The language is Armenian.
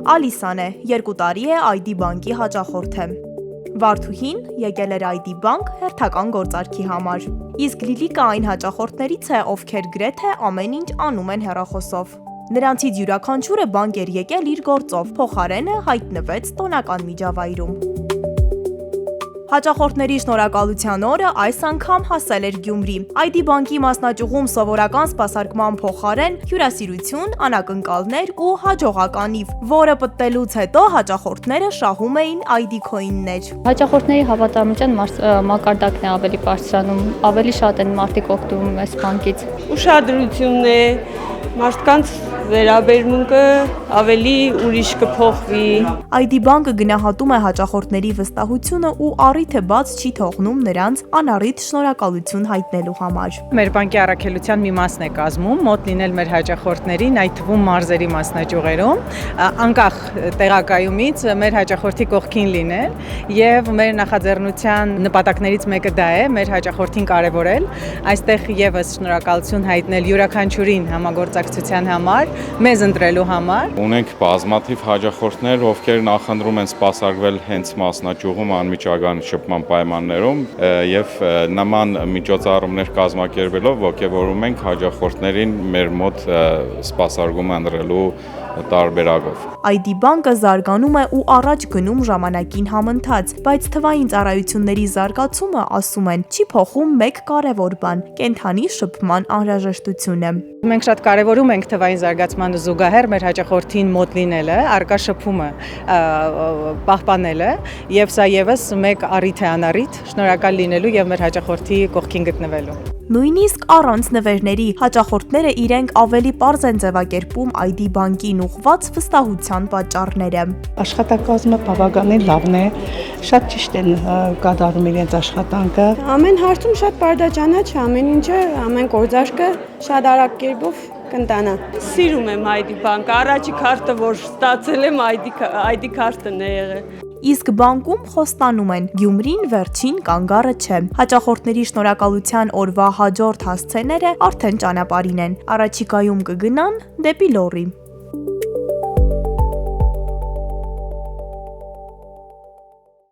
Ալիսան է, 2 տարի է ID բանկի հաճախորդ է։ Վարդուհին եկել էր ID բանկ հերթական գործարքի համար։ Իսկ Լիլիկը այն հաճախորդներից է, ովքեր գրեթե ամեն ինչ անում են հեռախոսով։ Նրանցից յուրաքանչյուրը բանկ էր եկել իր գործով, փոխարենը հայտնվեց տոնական միջավայրում։ Հաճախորդների շնորհակալության օրը այս անգամ հասել էր Գյումրի։ ID բանկի մասնաճյուղում սովորական սպասարկման փոխարեն հյուրասիրություն, անակնկալներ ու հաջողականիվ, որը պտտելուց հետո հաճախորդները շահում էին ID coin-ներ։ Հաճախորդների հավատարմության մակարդակն է ավելի բարձրանում, ավելի շատ են մարդիկ օգտվում այս բանկից։ Ուշադրությունն է, մարդկանց վերաբերմունքը ավելի ուրիշ կփոխվի։ ID բանկը գնահատում է հաճախորդների վստահությունը ու առիթ է բաց չի թողնում նրանց անառիթ շնորհակալություն հայտնելու համար։ Մեր բանկի առաքելության մի մասն է կազմում մոտ լինել մեր հաճախորդներին, այդ թվում մարզերի մասնաճյուղերում, անկախ տեղակայումից մեր հաճախորդի կողքին լինել եւ մեր նախաձեռնության նպատակներից մեկը դա է, մեր հաճախորդին կարևորել, այստեղ եւս շնորհակալություն հայտնել յուրաքանչյուրին համագործակցության համար, մեզ ընտրելու համար։ Ունենք բազմաթիվ հաճախորդներ, ովքեր նախընտրում են սպասարկվել հենց մասնաճյուղում անմիջական շփման պայմաններում եւ նման միջոցառումներ կազմակերպելով ողջևորում ենք հաճախորդներին մեր մոտ սպասարկումը ընտրելու տարբերակով։ ID բանկը զարգանում է ու առաջ գնում ժամանակին համընթաց, բայց թվային ծառայությունների զարգացումը, ասում են, չի փոխում մեկ կարևոր բան՝ կենթանի շփման անհրաժեշտությունը։ Մենք շատ կարևորում ենք թվային զարգացմանը զուգահեռ մեր հաճախորդին մոտ լինելը, առկա շփումը պահպանելը եւ սա եւս մեկ առիթ է անառիթ շնորհակալ լինելու եւ մեր հաճախորդի կողքին գտնվելու։ Նույնիսկ առանց նվերների հաճախորդները իրենք ավելի պարզ են ձևակերպում ID բանկին ուղղված վստահության պատճառները։ Աշխատակազմը բավականին լավն է, շատ ճիշտ են կատարում իրենց աշխատանքը։ Ամեն հարցում շատ բարդաճանաչ է, ամեն ինչը, ամեն գործարքը շատ արագ կերպով կընտանա։ Սիրում եմ ID բանկը, առաջի քարտը, որ ստացել եմ ID քարտն է եղել։ Իսկ բանկում խոստանում են Գյումրին վերջին կանգառը չէ։ Հաճախորդների շնորհակալության օրվա հաջորդ հասցեները արդեն ճանապարհին են։ Առաջիկայում կգնան դեպի Լոռի։